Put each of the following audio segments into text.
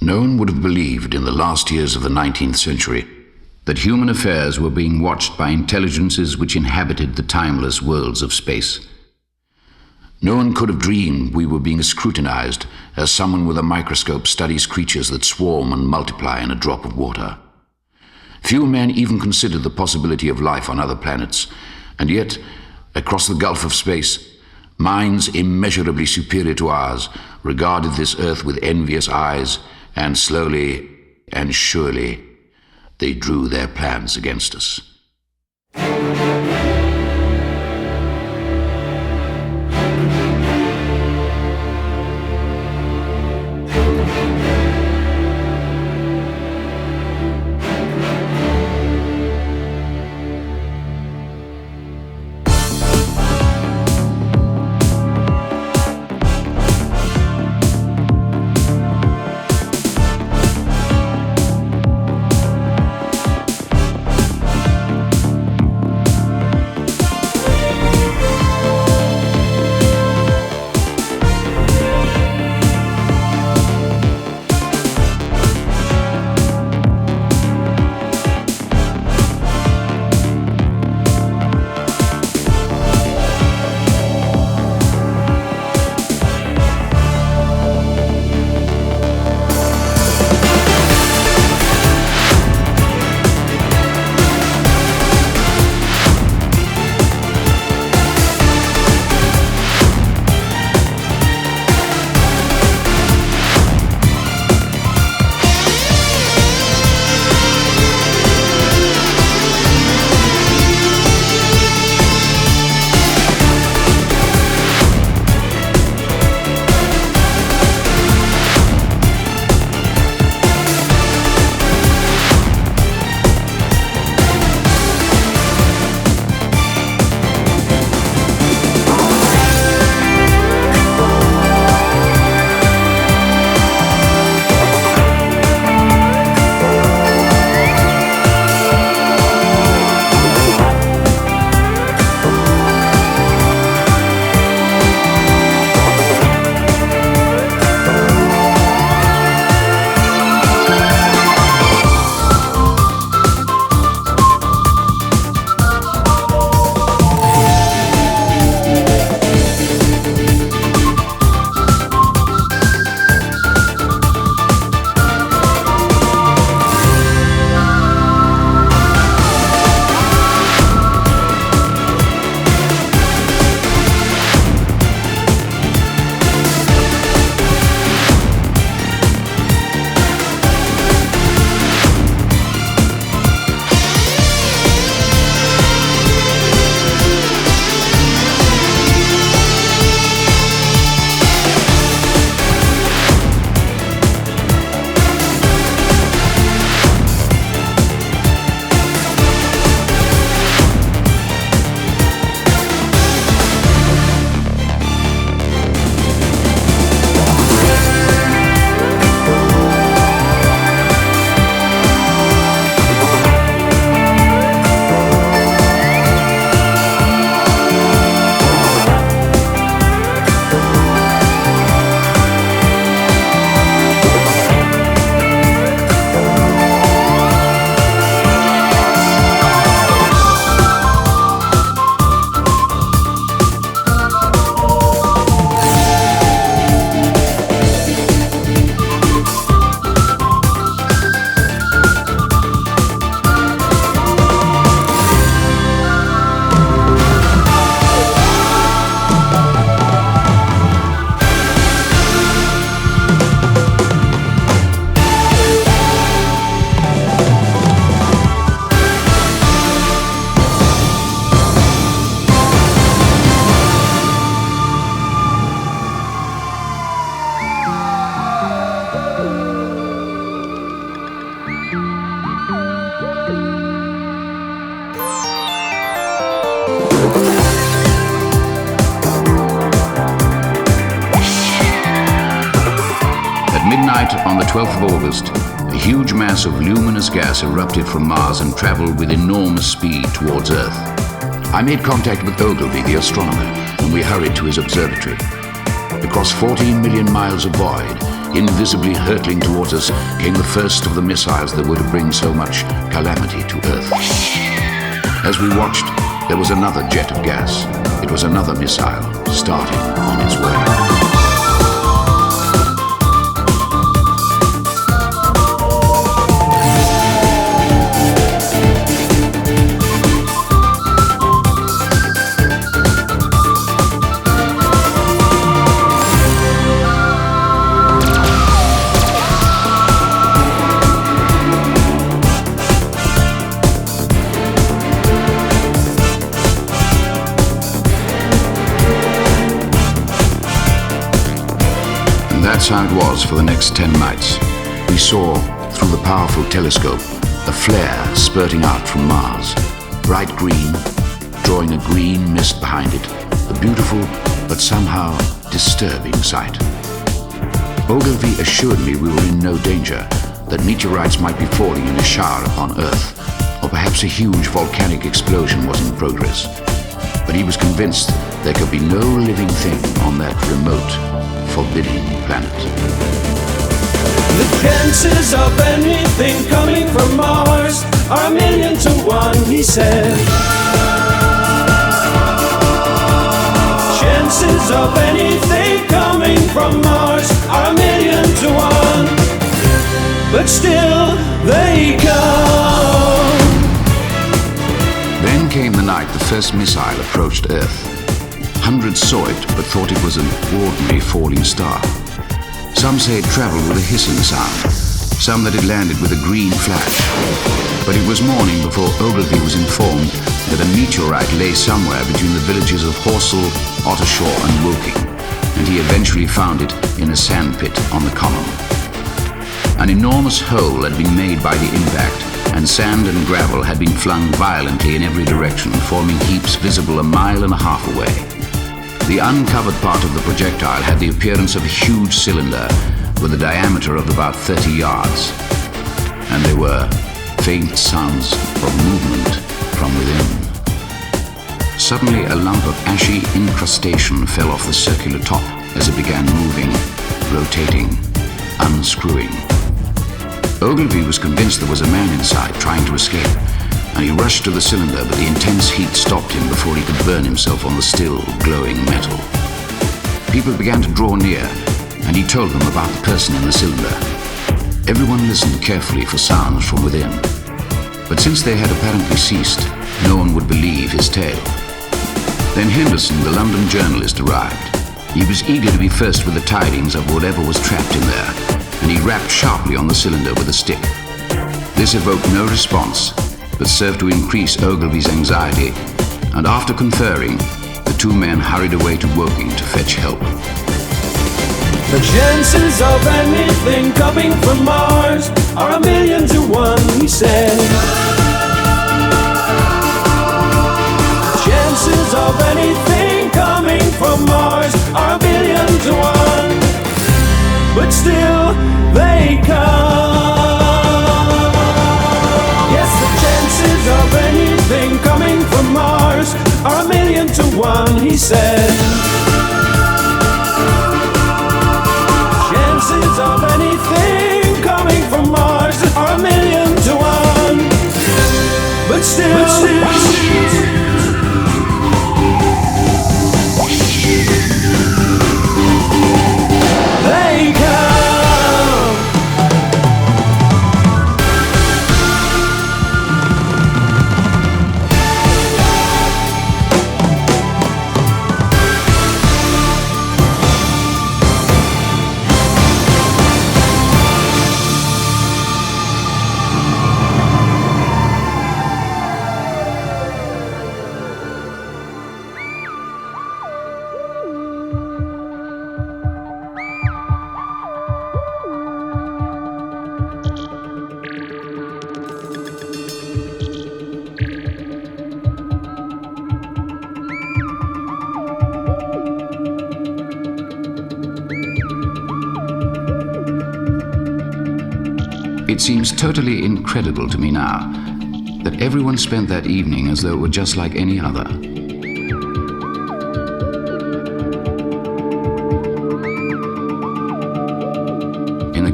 No one would have believed in the last years of the 19th century that human affairs were being watched by intelligences which inhabited the timeless worlds of space. No one could have dreamed we were being scrutinized as someone with a microscope studies creatures that swarm and multiply in a drop of water. Few men even considered the possibility of life on other planets, and yet, across the gulf of space, minds immeasurably superior to ours regarded this Earth with envious eyes, and slowly and surely they drew their plans against us. midnight on the 12th of August, a huge mass of luminous gas erupted from Mars and traveled with enormous speed towards Earth. I made contact with Ogilvy, the astronomer, and we hurried to his observatory. Across 14 million miles of void, Invisibly hurtling towards us came the first of the missiles that were to bring so much calamity to Earth. As we watched, there was another jet of gas. It was another missile starting on its way. That's how it was for the next 10 nights. We saw, through the powerful telescope, a flare spurting out from Mars. Bright green, drawing a green mist behind it. A beautiful, but somehow disturbing sight. Ogilvy assured me we were in no danger, that meteorites might be falling in a shower upon Earth, or perhaps a huge volcanic explosion was in progress. But he was convinced there could be no living thing on that remote, forbidding planet. The chances of anything coming from Mars are 1,000,000 to 1, he said. Chances of anything coming from Mars are 1,000,000 to 1, but still they come. Then came the night the first missile approached Earth. Hundreds saw it, but thought it was an ordinary falling star. Some say it traveled with a hissing sound, some that it landed with a green flash. But it was morning before Ogilvy was informed that a meteorite lay somewhere between the villages of Horsell, Ottershaw and Woking, and he eventually found it in a sandpit on the common. An enormous hole had been made by the impact, and sand and gravel had been flung violently in every direction, forming heaps visible 1.5 miles away. The uncovered part of the projectile had the appearance of a huge cylinder with a diameter of about 30 yards, and there were faint sounds of movement from within. Suddenly, a lump of ashy incrustation fell off the circular top as it began moving, rotating, unscrewing. Ogilvy was convinced there was a man inside trying to escape, and he rushed to the cylinder, but the intense heat stopped him before he could burn himself on the still, glowing metal. People began to draw near, and he told them about the person in the cylinder. Everyone listened carefully for sounds from within, but since they had apparently ceased, no one would believe his tale. Then Henderson, the London journalist, arrived. He was eager to be first with the tidings of whatever was trapped in there, and he rapped sharply on the cylinder with a stick. This evoked no response, but served to increase Ogilvy's anxiety, and after conferring, the two men hurried away to Woking to fetch help. The chances of anything coming from Mars are 1,000,000 to 1, he said. The chances of anything coming from Mars are 1,000,000 to 1, but still they come. Of anything coming from Mars are 1,000,000 to 1, he said. Chances of anything coming from Mars are 1,000,000 to 1, but still. They come. It seems totally incredible to me now that everyone spent that evening as though it were just like any other.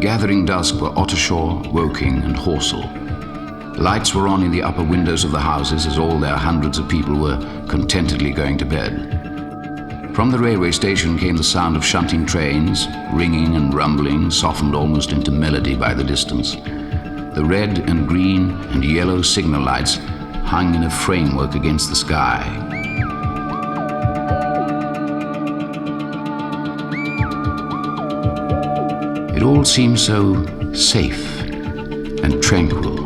gathering dusk were Ottershaw, Woking and Horsell. Lights were on in the upper windows of the houses as all their hundreds of people were contentedly going to bed. From the railway station came the sound of shunting trains, ringing and rumbling, softened almost into melody by the distance. The red and green and yellow signal lights hung in a framework against the sky. It all seemed so safe and tranquil.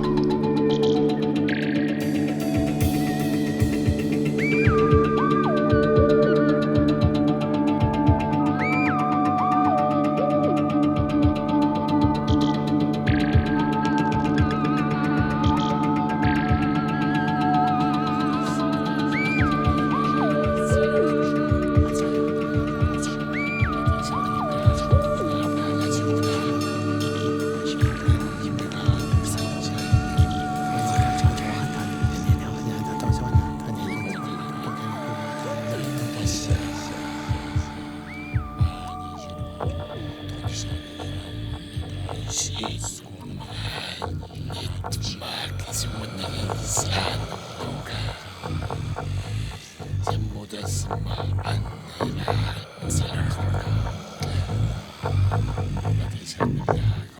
Samudra